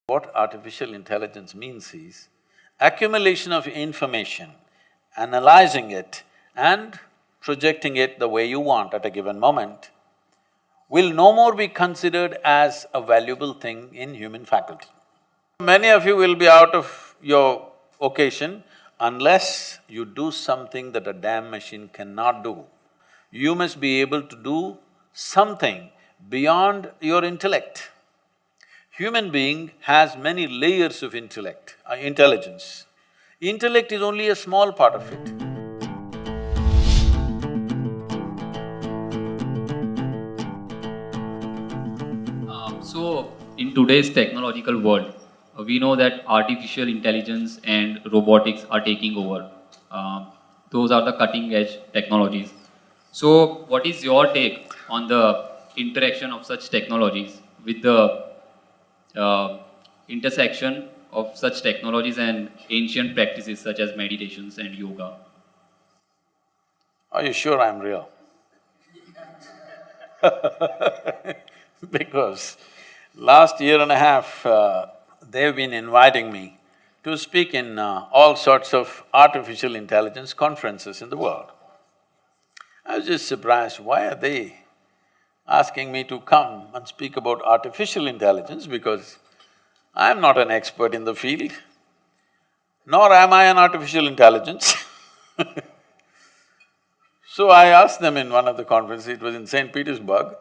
What artificial intelligence means is accumulation of information, analyzing it and projecting it the way you want at a given moment will no more be considered as a valuable thing in human faculty. Many of you will be out of your occasion unless you do something that a damn machine cannot do. You must be able to do something beyond your intellect. Human being has many layers of intelligence. Intellect is only a small part of it. In today's technological world, we know that artificial intelligence and robotics are taking over. Those are the cutting edge technologies. So, what is your take on the interaction of such technologies with the intersection of such technologies and ancient practices such as meditations and yoga? Are you sure I'm real? Because last year and a half, they've been inviting me to speak in all sorts of artificial intelligence conferences in the world. I was just surprised, why are they asking me to come and speak about artificial intelligence, because I'm not an expert in the field, nor am I an artificial intelligence. So I asked them in one of the conferences, it was in St. Petersburg,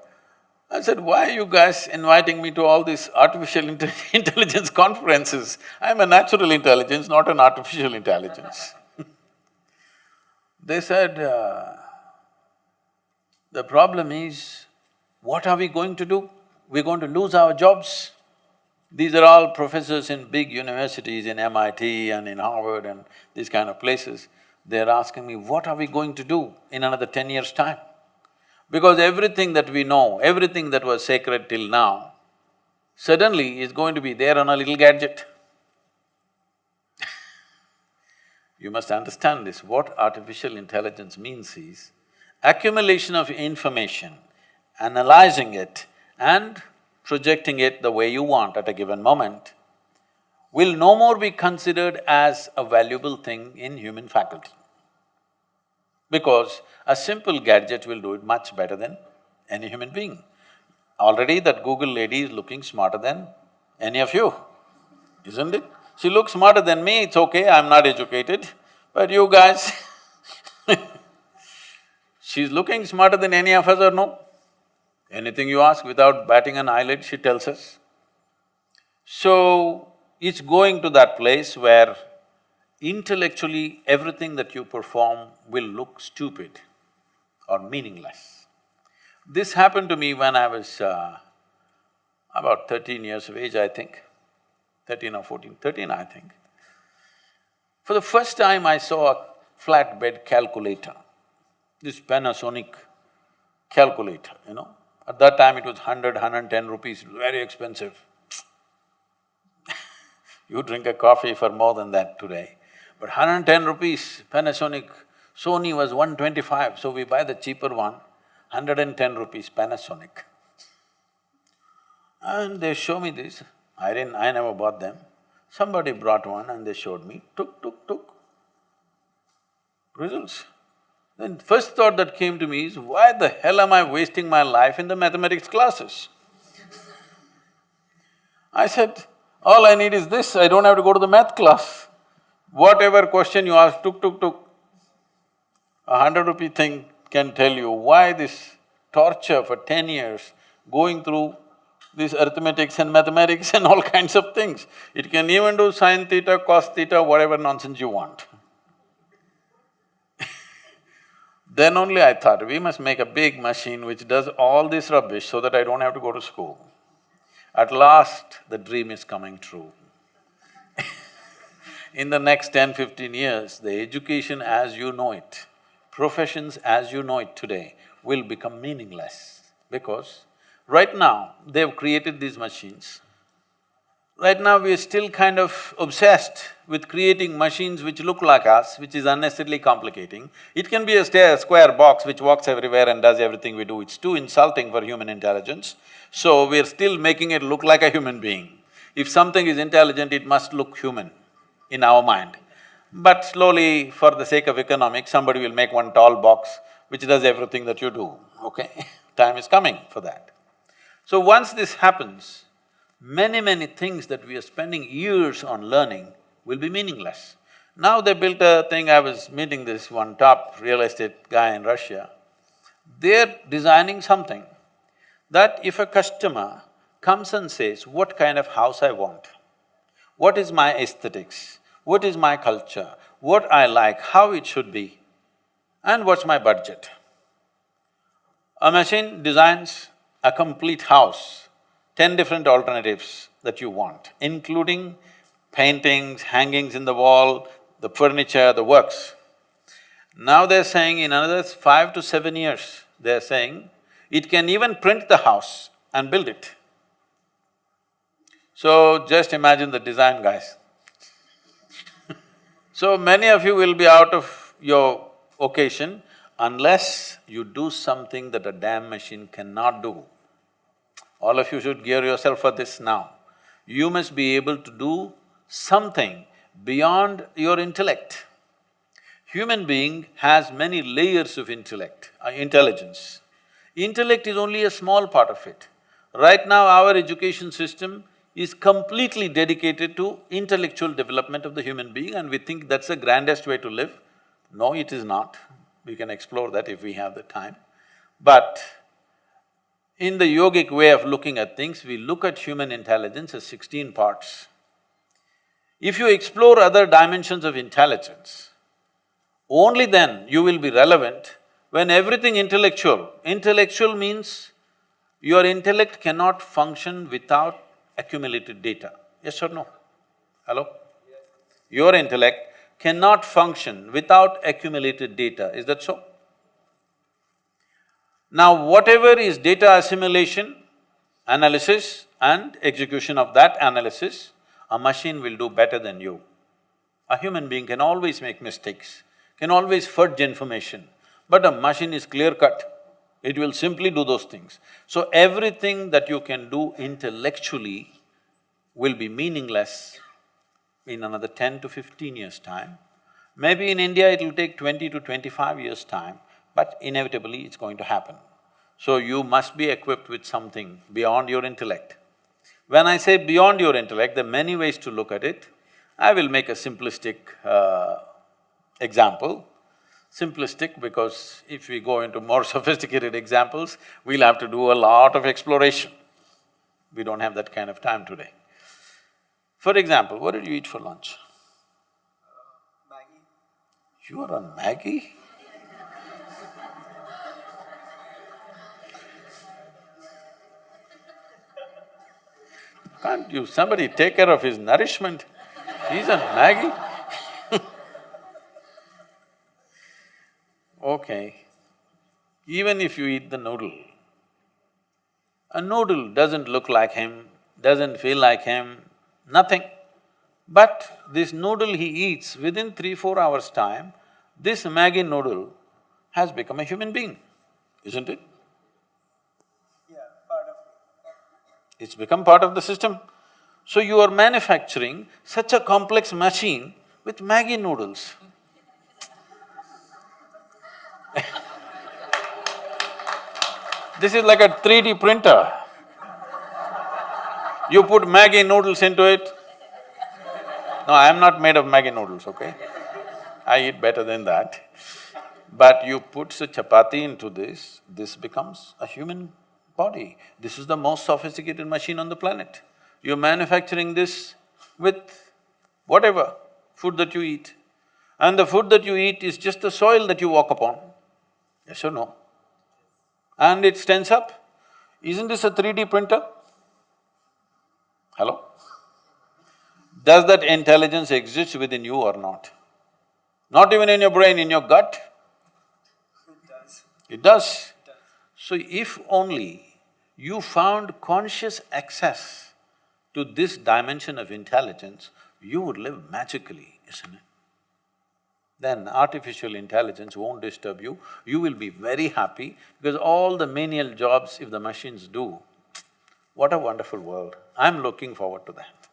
I said, why are you guys inviting me to all these artificial intelligence conferences? I'm a natural intelligence, not an artificial intelligence. They said, the problem is, what are we going to do? We're going to lose our jobs. These are all professors in big universities, in MIT and in Harvard and these kind of places. They're asking me, what are we going to do in another 10 years' time? Because everything that we know, everything that was sacred till now, suddenly is going to be there on a little gadget. You must understand this, what artificial intelligence means is accumulation of information, analyzing it and projecting it the way you want at a given moment will no more be considered as a valuable thing in human faculty. Because a simple gadget will do it much better than any human being. Already that Google lady is looking smarter than any of you, isn't it? She looks smarter than me, it's okay, I'm not educated, but you guys she's looking smarter than any of us or no? Anything you ask, without batting an eyelid, she tells us. So, it's going to that place where intellectually everything that you perform will look stupid or meaningless. This happened to me when I was about 13 years of age, I think, 13 or 14, 13 I think. For the first time I saw a flatbed calculator, this Panasonic calculator, you know. At that time it was 110 rupees, very expensive. You drink a coffee for more than that today. But 110 rupees, Panasonic, Sony was 125, so we buy the cheaper one, 110 rupees Panasonic. And they show me this, I never bought them. Somebody brought one and they showed me, tuk, results. Then first thought that came to me is, why the hell am I wasting my life in the mathematics classes? I said, all I need is this, I don't have to go to the math class. Whatever question you ask, tuk, a 100-rupee thing can tell you why this torture for 10 years going through this arithmetics and mathematics and all kinds of things. It can even do sin theta, cos theta, whatever nonsense you want. Then only I thought, we must make a big machine which does all this rubbish so that I don't have to go to school. At last, the dream is coming true. In the next 10-15 years, the education as you know it, professions as you know it today will become meaningless because right now, they've created these machines. Right now, we are still kind of obsessed with creating machines which look like us, which is unnecessarily complicating. It can be a square box which walks everywhere and does everything we do, it's too insulting for human intelligence. So, we're still making it look like a human being. If something is intelligent, it must look human in our mind. But slowly, for the sake of economics, somebody will make one tall box which does everything that you do, okay? Time is coming for that. So once this happens, many things that we are spending years on learning will be meaningless. Now they built a thing, I was meeting this one top real estate guy in Russia. They're designing something that if a customer comes and says, what kind of house I want, what is my aesthetics, what is my culture, what I like, how it should be, and what's my budget. A machine designs a complete house, 10 different alternatives that you want, including paintings, hangings in the wall, the furniture, the works. Now they're saying in another 5 to 7 years, they're saying it can even print the house and build it. So just imagine the design guys. So many of you will be out of your occasion unless you do something that a damn machine cannot do. All of you should gear yourself for this now. You must be able to do something beyond your intellect. Human being has many layers of intelligence. Intellect is only a small part of it. Right now, our education system is completely dedicated to intellectual development of the human being and we think that's the grandest way to live. No, it is not. We can explore that if we have the time. But in the yogic way of looking at things, we look at human intelligence as 16 parts. If you explore other dimensions of intelligence, only then you will be relevant when everything intellectual. Intellectual means your intellect cannot function without accumulated data. Yes or no? Hello? Yes. Your intellect cannot function without accumulated data, is that so? Now whatever is data assimilation, analysis and execution of that analysis, a machine will do better than you. A human being can always make mistakes, can always fudge information, but a machine is clear-cut. It will simply do those things. So everything that you can do intellectually will be meaningless in another 10 to 15 years' time. Maybe in India it will take 20 to 25 years' time, but inevitably it's going to happen. So you must be equipped with something beyond your intellect. When I say beyond your intellect, there are many ways to look at it. I will make a simplistic example. Simplistic because if we go into more sophisticated examples, we'll have to do a lot of exploration. We don't have that kind of time today. For example, what did you eat for lunch? Maggie. You are on Maggie? Can't you… somebody take care of his nourishment? He's on Maggie? Okay, even if you eat the noodle, a noodle doesn't look like him, doesn't feel like him, nothing. But this noodle he eats, within 3-4 hours' time, this Maggi noodle has become a human being, isn't it? Yeah, part of it. It's become part of the system. So you are manufacturing such a complex machine with Maggi noodles. This is like a 3D printer. You put Maggi noodles into it. No, I am not made of Maggi noodles, okay? I eat better than that. But you put a chapati into this becomes a human body. This is the most sophisticated machine on the planet. You're manufacturing this with whatever food that you eat. And the food that you eat is just the soil that you walk upon. Yes or no? And it stands up. Isn't this a 3D printer? Hello? Does that intelligence exist within you or not? Not even in your brain, in your gut? It does. It does. It does. So if only you found conscious access to this dimension of intelligence, you would live magically, isn't it? Then artificial intelligence won't disturb you, you will be very happy because all the menial jobs if the machines do, what a wonderful world. I'm looking forward to that.